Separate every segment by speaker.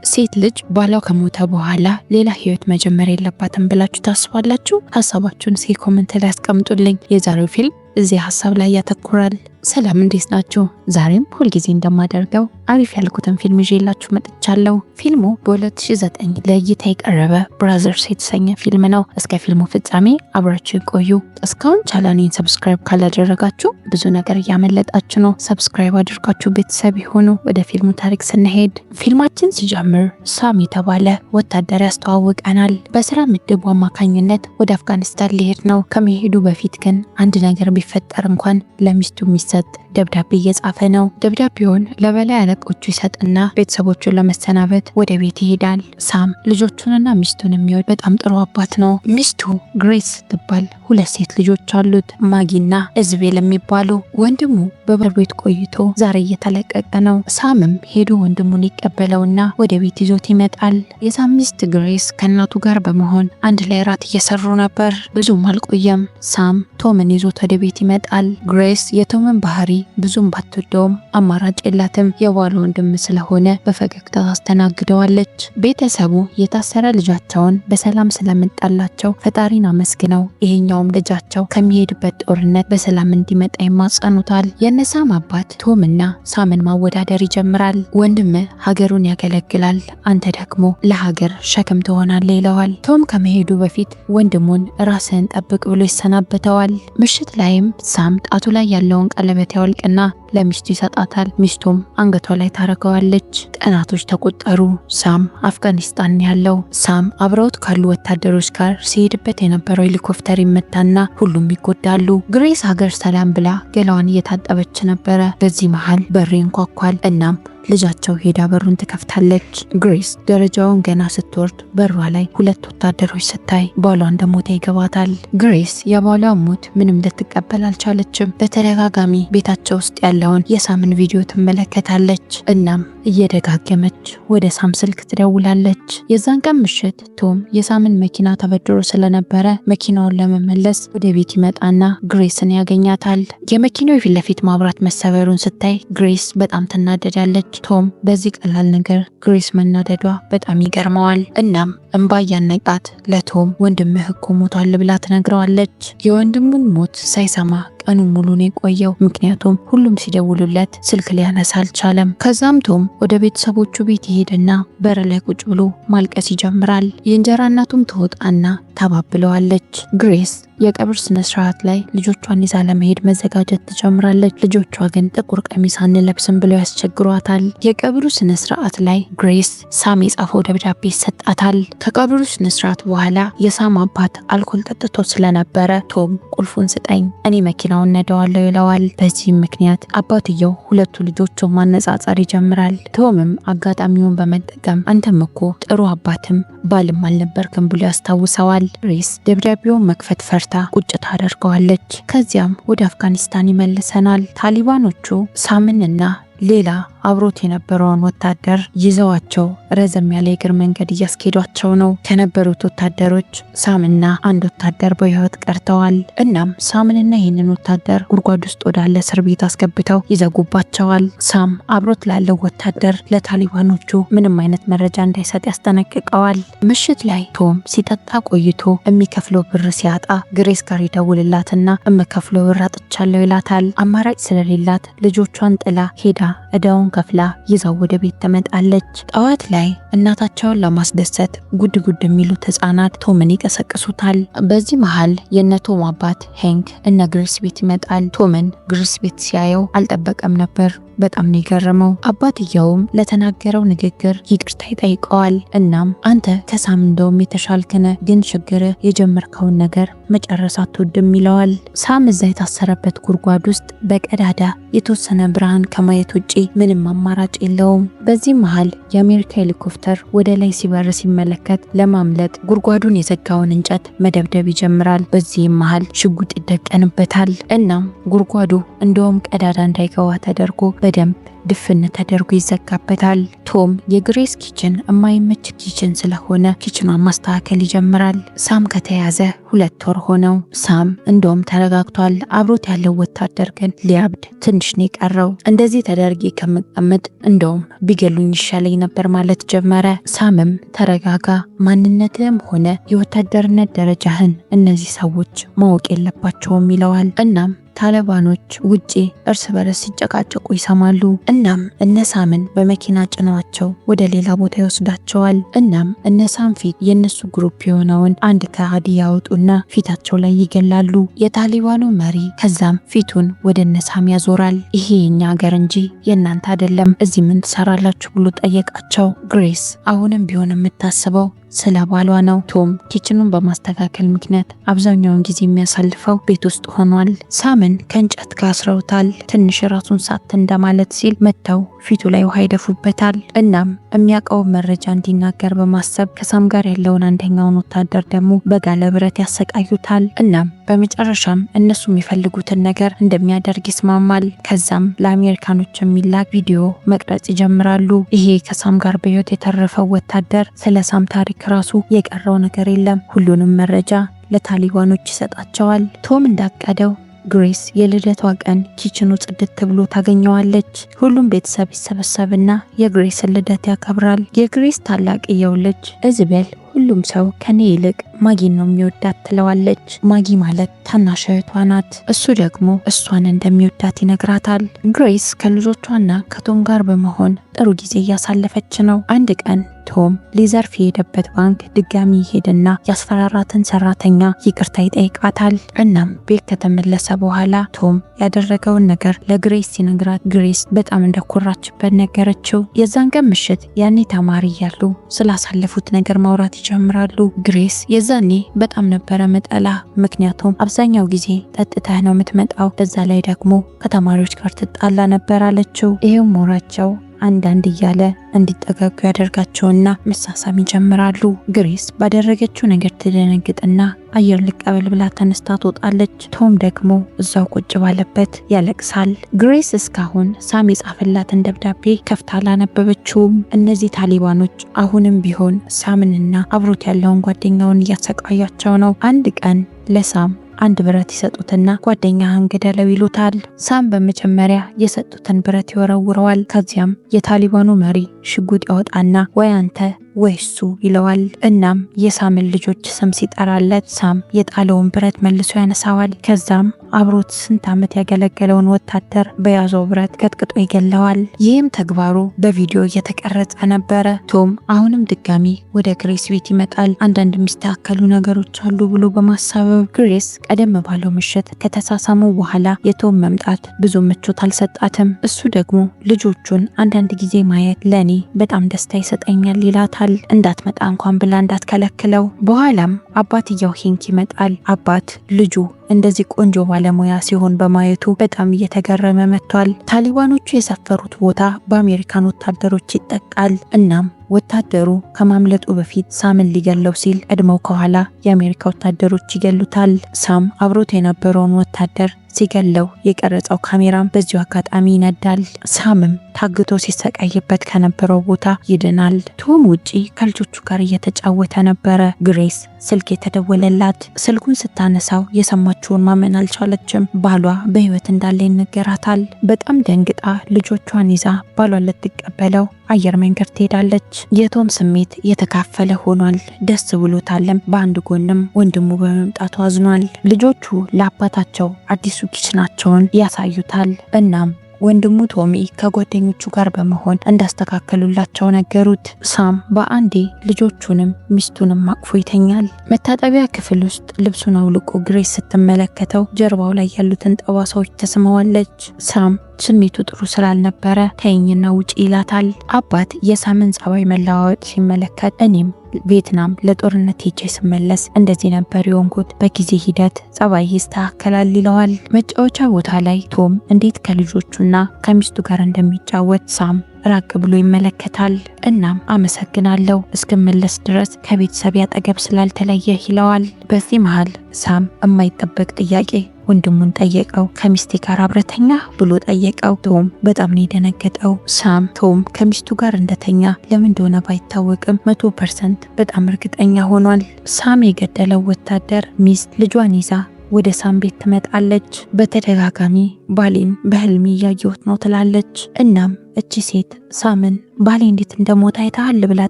Speaker 1: ሴት ልጅ ባሏ ከሞተ በኋላ ሌላ ህይወት መጀመር የለባትም ብላችሁ ታስባላችሁ? ሀሳባችሁን ኮሜንት ላይ አስቀምጡልኝ። የዛሬው ፊልም እዚህ ሀሳብ ላይ ያተኩራል። ሰላም እንዴት ናችሁ? ዛሬም ሁልጊዜ እንደማደርገው አሪፍ ያልኩትን ፊልም ይዤላችሁ መጥቻለሁ። ፊልሙ በ2009 ለእይታ የቀረበ ብራዘርስ የተሰኘ ፊልም ነው። እስከ ፊልሙ ፍጻሜ አብራችሁ ይቆዩ። እስካሁን ቻናሌን ሰብስክራይብ ካላደረጋችሁ ብዙ ነገር እያመለጣችሁ ነው። ሰብስክራይብ አድርጋችሁ ቤተሰብ ይሁኑ። ወደ ፊልሙ ታሪክ ስንሄድ ፊልማችን ሲጀምር ሳም የተባለ ወታደር ያስተዋውቀናል። በስራ ምድቡ አማካኝነት ወደ አፍጋኒስታን ሊሄድ ነው። ከመሄዱ በፊት ግን አንድ ነገር ቢፈጠር እንኳን ለሚስቱ የሚሰጥ ደብዳቤ እየጻፈ ነው። ደብዳቤውን ለበላይ አለቆቹ ይሰጥና ቤተሰቦቹን ለመሰናበት ወደ ቤት ይሄዳል። ሳም ልጆቹንና ሚስቱን የሚወድ በጣም ጥሩ አባት ነው። ሚስቱ ግሬስ ትባል፣ ሁለት ሴት ልጆች አሉት፣ ማጊና እዝቤል የሚባሉ። ወንድሙ በበር ቤት ቆይቶ ዛሬ እየተለቀቀ ነው። ሳምም ሄዶ ወንድሙን ይቀበለውና ወደ ቤት ይዞት ይመጣል። የሳም ሚስት ግሬስ ከእናቱ ጋር በመሆን አንድ ላይ ራት እየሰሩ ነበር። ብዙም አልቆየም ሳም ቶምን ይዞት ወደ ቤት ይመጣል። ግሬስ የቶምን ባህሪ ብዙም ባትወደውም አማራጭ የላትም። የባሏ ወንድም ስለሆነ በፈገግታ ታስተናግደዋለች። ቤተሰቡ የታሰረ ልጃቸውን በሰላም ስለመጣላቸው ፈጣሪን አመስግነው ይሄኛውም ልጃቸው ከሚሄድበት ጦርነት በሰላም እንዲመጣ ይማጸኑታል። የነሳም አባት ቶምና ሳምን ማወዳደር ይጀምራል። ወንድም ሀገሩን ያገለግላል፣ አንተ ደግሞ ለሀገር ሸክም ትሆናለህ ይለዋል። ቶም ከመሄዱ በፊት ወንድሙን ራስህን ጠብቅ ብሎ ይሰናበተዋል። ምሽት ላይም ሳም ጣቱ ላይ ያለውን ቀለበት ያወልቅና ለሚስቱ ይሰጣታል። ሚስቱም አንገቷ ላይ ታረገዋለች። ቀናቶች ተቆጠሩ። ሳም አፍጋኒስታን ያለው። ሳም አብረውት ካሉ ወታደሮች ጋር ሲሄድበት የነበረው ሄሊኮፕተር ይመታና ሁሉም ይጎዳሉ። ግሬስ ሀገር ሰላም ብላ ገላዋን እየታጠበች ነበረ። በዚህ መሃል በር ይንኳኳል። እናም ልጃቸው ሄዳ በሩን ትከፍታለች። ግሬስ ደረጃውን ገና ስትወርድ በሯ ላይ ሁለት ወታደሮች ስታይ ባሏ እንደሞተ ይገባታል። ግሬስ የባሏ ሞት ምንም ልትቀበል አልቻለችም። በተደጋጋሚ ቤታቸው ውስጥ ያለውን የሳምን ቪዲዮ ትመለከታለች። እናም እየደጋገመች ወደ ሳም ስልክ ትደውላለች። የዛን ቀን ምሽት ቶም የሳምን መኪና ተበድሮ ስለነበረ መኪናውን ለመመለስ ወደ ቤት ይመጣና ግሬስን ያገኛታል። የመኪናው የፊት ለፊት ማብራት መሰበሩን ስታይ ግሬስ በጣም ትናደዳለች። ቶም በዚህ ቀላል ነገር ግሬስ መናደዷ በጣም ይገርመዋል። እናም እንባ ያነቃት ለቶም ወንድምህ እኮ ሞቷል ብላ ትነግረዋለች። የወንድሙን ሞት ሳይሰማ ቀኑን ሙሉ ነው የቆየው። ምክንያቱም ሁሉም ሲደውሉለት ስልክ ሊያነሳ አልቻለም። ከዛም ቶም ወደ ቤተሰቦቹ ቤት ይሄድና በር ላይ ቁጭ ብሎ ማልቀስ ይጀምራል። የእንጀራ እናቱም ትወጣና ታባብለዋለች። ግሬስ የቀብር ስነ ስርዓት ላይ ልጆቿን ይዛ ለመሄድ መዘጋጀት ትጀምራለች። ልጆቿ ግን ጥቁር ቀሚስ አንለብስም ብለው ያስቸግሯታል። የቀብሩ ስነ ስርዓት ላይ ግሬስ ሳም የጻፈው ደብዳቤ ይሰጣታል። ከቀብሩ ስነ ስርዓት በኋላ የሳም አባት አልኮል ጠጥቶ ስለነበረ ቶም ቁልፉን ስጠኝ እኔ መኪናውን ነዳዋለሁ ይለዋል። በዚህም ምክንያት አባትየው ሁለቱ ልጆቹን ማነጻጸር ይጀምራል። ቶምም አጋጣሚውን በመጠቀም አንተም እኮ ጥሩ አባትም ባልም አልነበርክም ብሎ ያስታውሰዋል። ግሬስ ደብዳቤውን መክፈት ፈርታ ቁጭ ታደርገዋለች። ከዚያም ወደ አፍጋኒስታን ይመልሰናል። ታሊባኖቹ ሳምንና ሌላ አብሮት የነበረውን ወታደር ይዘዋቸው ረዘም ያለ የእግር መንገድ እያስኬዷቸው ነው። ከነበሩት ወታደሮች ሳምና አንድ ወታደር በህይወት ቀርተዋል። እናም ሳምንና ይህንን ወታደር ጉድጓድ ውስጥ ወዳለ እስር ቤት አስገብተው ይዘጉባቸዋል። ሳም አብሮት ላለው ወታደር ለታሊባኖቹ ምንም አይነት መረጃ እንዳይሰጥ ያስጠነቅቀዋል። ምሽት ላይ ቶም ሲጠጣ ቆይቶ የሚከፍለው ብር ሲያጣ ግሬስ ጋር ይደውልላትና እምከፍለው ብር አጥቻለሁ ይላታል። አማራጭ ስለሌላት ልጆቿን ጥላ ሄዳ እዳውን ከፍላ ይዛው ወደ ቤት ትመጣለች። ጠዋት ላይ እናታቸውን ለማስደሰት ጉድ ጉድ የሚሉት ህፃናት ቶምን ይቀሰቅሱታል። በዚህ መሃል የነ ቶም አባት ሄንክ እነ ግሬስ ቤት ይመጣል። ቶምን ግሬስ ቤት ሲያየው አልጠበቀም ነበር። በጣም ነው የገረመው። አባትየውም ለተናገረው ንግግር ይቅርታ ይጠይቀዋል። እናም አንተ ከሳም እንደውም የተሻልክነ፣ ግን ችግር የጀመርከውን ነገር መጨረስ አትወድም ይለዋል። ሳም እዛ የታሰረበት ጉድጓድ ውስጥ በቀዳዳ የተወሰነ ብርሃን ከማየት ውጪ ምንም አማራጭ የለውም። በዚህ መሃል የአሜሪካ ሄሊኮፕተር ወደ ላይ ሲበር ሲመለከት ለማምለጥ ጉድጓዱን የዘጋውን እንጨት መደብደብ ይጀምራል። በዚህም መሃል ሽጉጥ ይደቀንበታል። እናም ጉድጓዱ እንደውም ቀዳዳ እንዳይገባ ተደርጎ በደንብ ድፍን ተደርጎ ይዘጋበታል። ቶም የግሬስ ኪችን የማይመች ኪችን ስለሆነ ኪችኗን ማስተካከል ይጀምራል። ሳም ከተያዘ 2 ወር ሆነው። ሳም እንደውም ተረጋግቷል። አብሮት ያለው ወታደር ግን ሊያብድ ትንሽ ነው የቀረው። እንደዚህ ተደርጌ ከምቀመጥ እንደውም ቢገሉኝ ይሻለኝ ነበር ማለት ጀመረ። ሳምም ተረጋጋ፣ ማንነትህም ሆነ የወታደርነት ደረጃህን እነዚህ ሰዎች ማወቅ የለባቸውም ይለዋል። እናም ታሊባኖች ውጪ እርስ በርስ ሲጨቃጨቁ ይሰማሉ። እናም እነሳምን በመኪና ጭነዋቸው ወደ ሌላ ቦታ ይወስዳቸዋል። እናም እነሳም ፊት የነሱ ግሩፕ የሆነውን አንድ ከሃዲ ያወጡና ፊታቸው ላይ ይገላሉ። የታሊባኑ መሪ ከዛም ፊቱን ወደ እነሳም ያዞራል። ይሄ የኛ ሀገር እንጂ የእናንተ አይደለም፣ እዚህ ምን ትሰራላችሁ ብሎ ጠየቃቸው። ግሬስ አሁንም ቢሆን የምታስበው ስለ ባሏ ነው። ቶም ኪችኑን በማስተካከል ምክንያት አብዛኛውን ጊዜ የሚያሳልፈው ቤት ውስጥ ሆኗል። ሳምን ከእንጨት ጋር አስረውታል። ትንሽ ራሱን ሳት እንደማለት ሲል መጥተው ፊቱ ላይ ውሃ ይደፉበታል። እናም የሚያውቀው መረጃ እንዲናገር በማሰብ ከሳም ጋር ያለውን አንደኛውን ወታደር ደግሞ በጋለ ብረት ያሰቃዩታል። እናም በመጨረሻም እነሱ የሚፈልጉትን ነገር እንደሚያደርግ ይስማማል። ከዛም ለአሜሪካኖች የሚላክ ቪዲዮ መቅረጽ ይጀምራሉ። ይሄ ከሳም ጋር በህይወት የተረፈው ወታደር ስለ ሳም ታሪክ ራሱ የቀረው ነገር የለም። ሁሉንም መረጃ ለታሊባኖች ይሰጣቸዋል። ቶም እንዳቀደው ግሬስ የልደቷ ቀን ኪችኑ ጽድት ብሎ ታገኘዋለች። ሁሉም ቤተሰብ ይሰበሰብና የግሬስን ልደት ያከብራል። የግሬስ ታላቅየው ልጅ ኢዛቤል ሁሉም ሰው ከኔ ይልቅ ማጊን ነው የሚወዳት ትለዋለች። ማጊ ማለት ታናሽ እህቷ ናት። እሱ ደግሞ እሷን እንደሚወዳት ይነግራታል። ግሬስ ከልጆቿና ከቶም ጋር በመሆን ጥሩ ጊዜ እያሳለፈች ነው። አንድ ቀን ቶም ሊዘርፍ የሄደበት ባንክ ድጋሚ ይሄድና ያስፈራራትን ሰራተኛ ይቅርታ ይጠይቃታል። እናም ቤት ከተመለሰ በኋላ ቶም ያደረገውን ነገር ለግሬስ ሲነግራት ግሬስ በጣም እንደኮራችበት ነገረችው። የዛን ቀን ምሽት ያኔ ተማሪ እያሉ ስላሳለፉት ነገር ማውራት ይጀምራሉ። ግሬስ የዛኔ በጣም ነበረ መጠላ፣ ምክንያቱም አብዛኛው ጊዜ ጠጥተህ ነው የምትመጣው፣ በዛ ላይ ደግሞ ከተማሪዎች ጋር ትጣላ ነበር አለችው። ይሄው ሞራቸው አንዳንድ እያለ እንዲጠጋጉ ያደርጋቸውና መሳሳም ይጀምራሉ። ግሬስ ባደረገችው ነገር ትደነግጥና አየር ልቀበል ብላ ተነስታ ትወጣለች። ቶም ደግሞ እዛው ቁጭ ባለበት ያለቅሳል። ግሬስ እስካሁን ሳም የጻፈላትን ደብዳቤ ከፍታ አላነበበችውም። እነዚህ ታሊባኖች አሁንም ቢሆን ሳምንና አብሮት ያለውን ጓደኛውን እያሰቃያቸው ነው። አንድ ቀን ለሳም አንድ ብረት ይሰጡትና ጓደኛህን ግደለው ይሉታል። ሳም በመጀመሪያ የሰጡትን ብረት ይወረውረዋል። ከዚያም የታሊባኑ መሪ ሽጉጥ ያወጣና ወይ አንተ ወይ እሱ ይለዋል። እናም የሳምን ልጆች ስም ሲጠራለት ሳም የጣለውን ብረት መልሶ ያነሳዋል። ከዛም አብሮት ስንት ዓመት ያገለገለውን ወታደር በያዘው ብረት ቀጥቅጦ ይገለዋል። ይህም ተግባሩ በቪዲዮ እየተቀረጸ ነበረ። ቶም አሁንም ድጋሚ ወደ ግሬስ ቤት ይመጣል። አንዳንድ የሚስተካከሉ ነገሮች አሉ ብሎ በማሳበብ ግሬስ ቀደም ባለው ምሽት ከተሳሳሙ በኋላ የቶም መምጣት ብዙ ምቾት አልሰጣትም። እሱ ደግሞ ልጆቹን አንዳንድ ጊዜ ማየት ለኔ በጣም ደስታ ይሰጠኛል ይላታል። እንዳትመጣ እንኳን ብላ እንዳትከለክለው። በኋላም አባትየው ሂንክ ይመጣል። አባት ልጁ እንደዚህ ቆንጆ ባለሙያ ሲሆን በማየቱ በጣም እየተገረመ መጥቷል። ታሊባኖቹ የሰፈሩት ቦታ በአሜሪካን ወታደሮች ይጠቃል። እናም ወታደሩ ከማምለጡ በፊት ሳምን ሊገለው ሲል ቀድመው ከኋላ የአሜሪካ ወታደሮች ይገሉታል። ሳም አብሮት የነበረውን ወታደር ሲገለው የቀረጸው ካሜራም በዚሁ አጋጣሚ ይነዳል። ሳምም ታግቶ ሲሰቃይበት ከነበረው ቦታ ይድናል። ቶም ውጪ ከልጆቹ ጋር እየተጫወተ ነበረ። ግሬስ ስልክ የተደወለላት። ስልኩን ስታነሳው የሰማችውን ማመን አልቻለችም። ባሏ በህይወት እንዳለ ይነገራታል። በጣም ደንግጣ ልጆቿን ይዛ ባሏን ልትቀበለው አየር መንገድ ትሄዳለች። የቶም ስሜት የተካፈለ ሆኗል። ደስ ብሎታለም። በአንድ ጎንም ወንድሙ በመምጣቱ አዝኗል። ልጆቹ ለአባታቸው አዲሱ ኪችናቸውን ያሳዩታል። እናም ወንድሙ ቶሚ ከጓደኞቹ ጋር በመሆን እንዳስተካከሉላቸው ነገሩት። ሳም በአንዴ ልጆቹንም ሚስቱንም አቅፎ ይተኛል። መታጠቢያ ክፍል ውስጥ ልብሱን አውልቆ ግሬስ ስትመለከተው ጀርባው ላይ ያሉትን ጠባሳዎች ተስመዋለች። ሳም ስሜቱ ጥሩ ስላልነበረ ተይኝና ውጪ ይላታል። አባት የሳምን ጸባይ መለዋወጥ ሲመለከት እኔም ቪየትናም ለጦርነት ሄጄ ስመለስ እንደዚህ ነበር የሆንኩት፣ በጊዜ ሂደት ጸባይ ይስተካከላል ይለዋል። መጫወቻ ቦታ ላይ ቶም እንዴት ከልጆቹና ከሚስቱ ጋር እንደሚጫወት ሳም ራቅ ብሎ ይመለከታል። እናም አመሰግናለሁ እስክመለስ ድረስ ከቤተሰብ ያጠገብ ስላልተለየ ይለዋል። በዚህ መሃል ሳም የማይጠበቅ ጥያቄ ወንድሙን ጠየቀው። ከሚስቴ ጋር አብረተኛ ብሎ ጠየቀው። ቶም በጣም ነው የደነገጠው። ሳም ቶም ከሚስቱ ጋር እንደተኛ ለምን እንደሆነ ባይታወቅም 100% በጣም እርግጠኛ ሆኗል። ሳም የገደለው ወታደር ሚስት ልጇን ይዛ ወደ ሳም ቤት ትመጣለች። በተደጋጋሚ ባሌን በህልሜ እያየሁት ነው ትላለች። እናም እቺ ሴት ሳምን ባሌ እንዴት እንደሞተ አይተሃል ብላ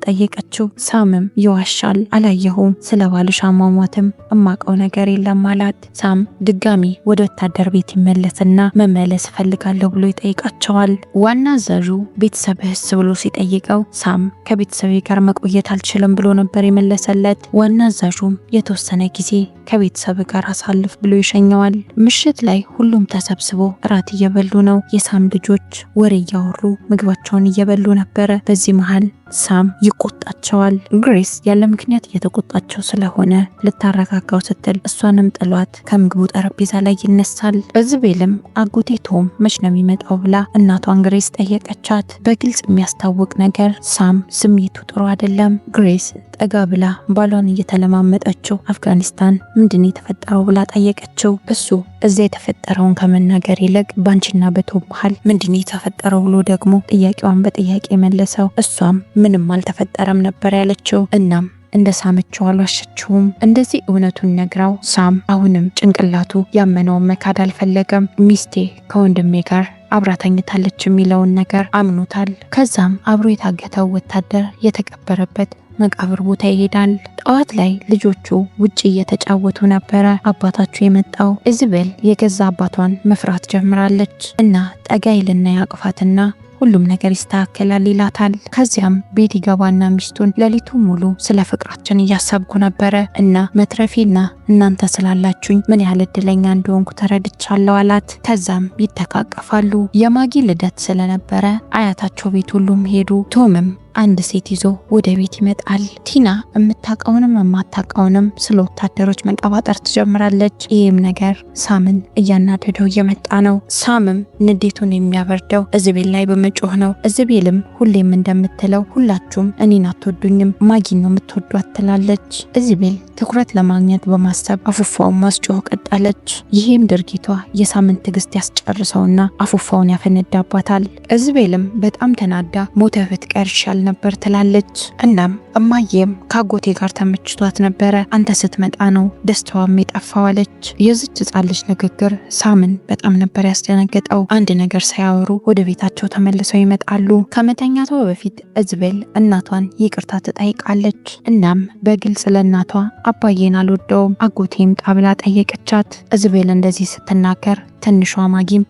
Speaker 1: ጠየቀችው። ሳምም ይዋሻል፣ አላየሁም፣ ስለ ባልሽ አሟሟትም እማቀው ነገር የለም አላት። ሳም ድጋሚ ወደ ወታደር ቤት ይመለስና መመለስ እፈልጋለሁ ብሎ ይጠይቃቸዋል። ዋና አዛዡ ቤተሰብህስ ብሎ ሲጠይቀው ሳም ከቤተሰቤ ጋር መቆየት አልችልም ብሎ ነበር የመለሰለት። ዋና አዛዡም የተወሰነ ጊዜ ከቤተሰብ ጋር አሳልፍ ብሎ ይሸኘዋል። ምሽት ላይ ሁሉም ተሰብስቦ እራት እየበሉ ነው። የሳም ልጆች ወሬ እያወሩ ምግባቸውን እየበሉ ነበረ። በዚህ መሃል ሳም ይቆጣቸዋል። ግሬስ ያለ ምክንያት እየተቆጣቸው ስለሆነ ልታረጋጋው ስትል እሷንም ጥሏት ከምግቡ ጠረጴዛ ላይ ይነሳል። ኢዛቤልም አጎቴ ቶም መች ነው የሚመጣው ብላ እናቷን ግሬስ ጠየቀቻት። በግልጽ የሚያስታውቅ ነገር ሳም ስሜቱ ጥሩ አይደለም። ግሬስ ጠጋ ብላ ባሏን እየተለማመጠችው አፍጋኒስታን ምንድን የተፈጠረው ብላ ጠየቀችው። እሱ እዚያ የተፈጠረውን ከመናገር ይልቅ ባንቺና በቶም መሃል ምንድን የተፈጠረው ብሎ ደግሞ ጥያቄዋን በጥያቄ መለሰው። እሷም ምንም አልተፈጠረም ነበር ያለችው። እናም እንደ ሳመችው አልዋሸችውም። እንደዚህ እውነቱን ነግራው ሳም አሁንም ጭንቅላቱ ያመነውን መካድ አልፈለገም። ሚስቴ ከወንድሜ ጋር አብራ ተኝታለች የሚለውን ነገር አምኖታል። ከዛም አብሮ የታገተው ወታደር የተቀበረበት መቃብር ቦታ ይሄዳል። ጠዋት ላይ ልጆቹ ውጪ እየተጫወቱ ነበረ። አባታቸው የመጣው ኢዛቤል የገዛ አባቷን መፍራት ጀምራለች እና ጠጋ ይልና ያቅፋትና ሁሉም ነገር ይስተካከላል ይላታል። ከዚያም ቤት ይገባና ሚስቱን ሌሊቱ ሙሉ ስለ ፍቅራችን እያሰብኩ ነበረ እና መትረፌና እናንተ ስላላችሁኝ ምን ያህል እድለኛ እንደሆንኩ ተረድቻለሁ አላት። ከዛም ይተቃቀፋሉ። የማጊ ልደት ስለነበረ አያታቸው ቤት ሁሉም ሄዱ። ቶምም አንድ ሴት ይዞ ወደ ቤት ይመጣል። ቲና የምታውቀውንም የማታውቀውንም ስለ ወታደሮች መቀባጠር ትጀምራለች። ይህም ነገር ሳምን እያናደደው እየመጣ ነው። ሳምም ንዴቱን የሚያበርደው ኢዛቤል ላይ በመጮህ ነው። ኢዛቤልም ሁሌም እንደምትለው ሁላችሁም እኔን አትወዱኝም፣ ማጊን ነው የምትወዷት ትላለች። ኢዛቤል ትኩረት ለማግኘት በማሰብ አፉፋውን ማስጮህ ቀጠለች። ይህም ድርጊቷ የሳምን ትዕግስት ያስጨርሰውና አፉፋውን ያፈነዳባታል። ኢዛቤልም በጣም ተናዳ ሞተ ብትቀር ይሻል ነበር ትላለች። እናም እማዬም ካጎቴ ጋር ተመችቷት ነበረ፣ አንተ ስትመጣ ነው ደስታዋም የጠፋዋለች። የዚች ሕፃን ልጅ ንግግር ሳምን በጣም ነበር ያስደነገጠው። አንድ ነገር ሳያወሩ ወደ ቤታቸው ተመልሰው ይመጣሉ። ከመተኛቷ በፊት ኢዛቤል እናቷን ይቅርታ ትጠይቃለች። እናም በግልጽ ለእናቷ አባዬን አልወደውም አጎቴም ጣብላ ጠየቀቻት። ኢዛቤል እንደዚህ ስትናገር ትንሿ ማጊም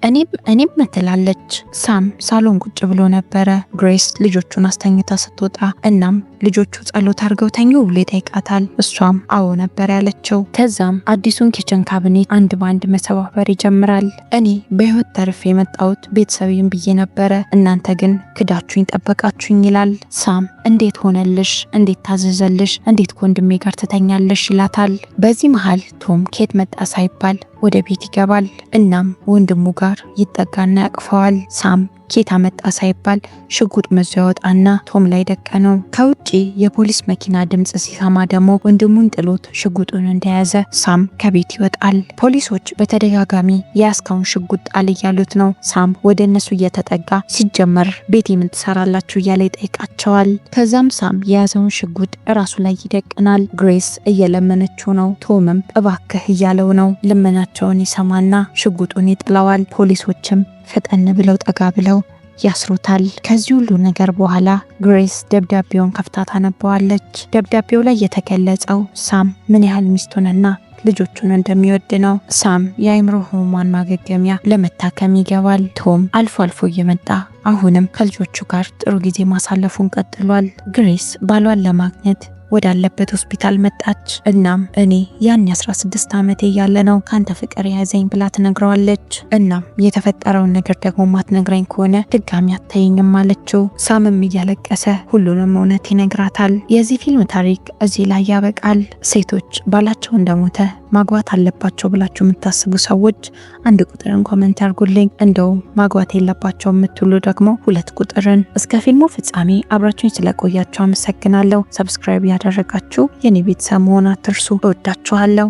Speaker 1: እኔም ትላለች። ሳም ሳሎን ቁጭ ብሎ ነበረ። ግሬስ ልጆቹን አስተኝታ ስትወጣ እናም ልጆቹ ጸሎት አድርገው ተኙ ብሎ ይጠይቃታል። እሷም አዎ ነበር ያለችው። ከዛም አዲሱን ኪችን ካቢኔት አንድ ባንድ መሰባበር ይጀምራል። እኔ በህይወት ተርፌ የመጣሁት ቤተሰቤን ብዬ ነበረ፣ እናንተ ግን ክዳችሁኝ ጠበቃችሁኝ ይላል። ሳም እንዴት ሆነልሽ? እንዴት ታዘዘልሽ? እንዴት ከወንድሜ ጋር ትተኛለሽ? ይላታል። በዚህ መሃል ቶም ኬት መጣ ሳይባል ወደ ቤት ይገባል። እናም ወንድሙ ጋር ይጠጋና ያቅፈዋል። ሳም ኬታ መጣ ሳይባል ሽጉጥ መዞ ያወጣና ቶም ላይ ደቀነው። ከውጪ የፖሊስ መኪና ድምጽ ሲሰማ ደግሞ ወንድሙን ጥሎት ሽጉጡን እንደያዘ ሳም ከቤት ይወጣል። ፖሊሶች በተደጋጋሚ የያዝከውን ሽጉጥ ጣል እያሉት ነው። ሳም ወደ እነሱ እየተጠጋ ሲጀመር ቤት ምን ትሰራላችሁ እያለ ይጠይቃቸዋል። ከዛም ሳም የያዘውን ሽጉጥ ራሱ ላይ ይደቅናል። ግሬስ እየለመነችው ነው። ቶምም እባክህ እያለው ነው። ልመናቸውን ይሰማና ሽጉጡን ይጥለዋል። ፖሊሶችም ፈጠን ብለው ጠጋ ብለው ያስሩታል። ከዚህ ሁሉ ነገር በኋላ ግሬስ ደብዳቤውን ከፍታ ታነበዋለች። ደብዳቤው ላይ የተገለጸው ሳም ምን ያህል ሚስቱንና ልጆቹን እንደሚወድ ነው። ሳም የአይምሮ ህሙማን ማገገሚያ ለመታከም ይገባል። ቶም አልፎ አልፎ እየመጣ አሁንም ከልጆቹ ጋር ጥሩ ጊዜ ማሳለፉን ቀጥሏል። ግሬስ ባሏን ለማግኘት ወዳለበት ሆስፒታል መጣች። እናም እኔ ያን 16 ዓመቴ ያለ ነው ካንተ ፍቅር ያዘኝ ብላ ትነግረዋለች። እናም የተፈጠረውን ነገር ደግሞ ማትነግረኝ ከሆነ ድጋሚ አታየኝም አለችው። ሳምም እያለቀሰ ሁሉንም እውነት ይነግራታል። የዚህ ፊልም ታሪክ እዚህ ላይ ያበቃል። ሴቶች ባላቸው እንደሞተ ማግባት አለባቸው ብላችሁ የምታስቡ ሰዎች 1 ቁጥርን ኮሜንት ያርጉልኝ። እንደውም ማግባት የለባቸው የምትሉ ደግሞ 2 ቁጥርን። እስከ ፊልሙ ፍጻሜ አብራችሁኝ ስለቆያችሁ አመሰግናለሁ። ሰብስክራይብ ያደረጋችሁ የኔ ቤተሰብ መሆን አትርሱ። እወዳችኋለሁ።